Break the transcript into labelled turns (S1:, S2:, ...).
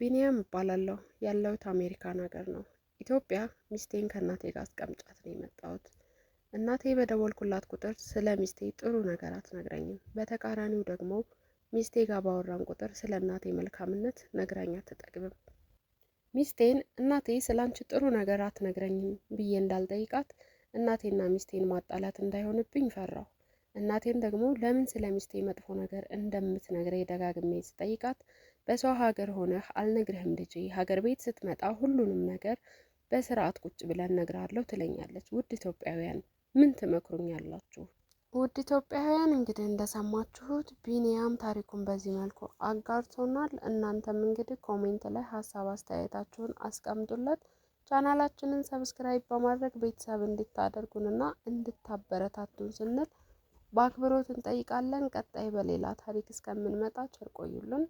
S1: ቢኒያም እባላለሁ። ያለሁት አሜሪካን ሀገር ነው። ኢትዮጵያ ሚስቴን ከእናቴ ጋር አስቀምጫት ነው የመጣሁት። እናቴ በደወልኩላት ቁጥር ስለ ሚስቴ ጥሩ ነገር አትነግረኝም። በተቃራኒው ደግሞ ሚስቴ ጋር ባወራን ቁጥር ስለ እናቴ መልካምነት ነግራኝ አትጠግብም። ሚስቴን እናቴ ስላንቺ ጥሩ ነገር አትነግረኝም ብዬ እንዳልጠይቃት እናቴና ሚስቴን ማጣላት እንዳይሆንብኝ ፈራሁ። እናቴን ደግሞ ለምን ስለ ሚስቴ መጥፎ ነገር እንደምትነግረኝ ደጋግሜ ስጠይቃት በሰው ሀገር ሆነህ አልነግርህም ልጄ፣ ሀገር ቤት ስትመጣ ሁሉንም ነገር በስርዓት ቁጭ ብለን እነግርሃለሁ ትለኛለች። ውድ ኢትዮጵያውያን ምን ትመክሩኛላችሁ? ውድ ኢትዮጵያውያን እንግዲህ እንደሰማችሁት ቢኒያም ታሪኩን በዚህ መልኩ አጋርቶናል። እናንተም እንግዲህ ኮሜንት ላይ ሀሳብ አስተያየታችሁን አስቀምጡለት። ቻናላችንን ሰብስክራይብ በማድረግ ቤተሰብ እንድታደርጉንና እንድታበረታቱን ስንል በአክብሮት እንጠይቃለን። ቀጣይ በሌላ ታሪክ እስከምንመጣ ቸር ቆዩልን።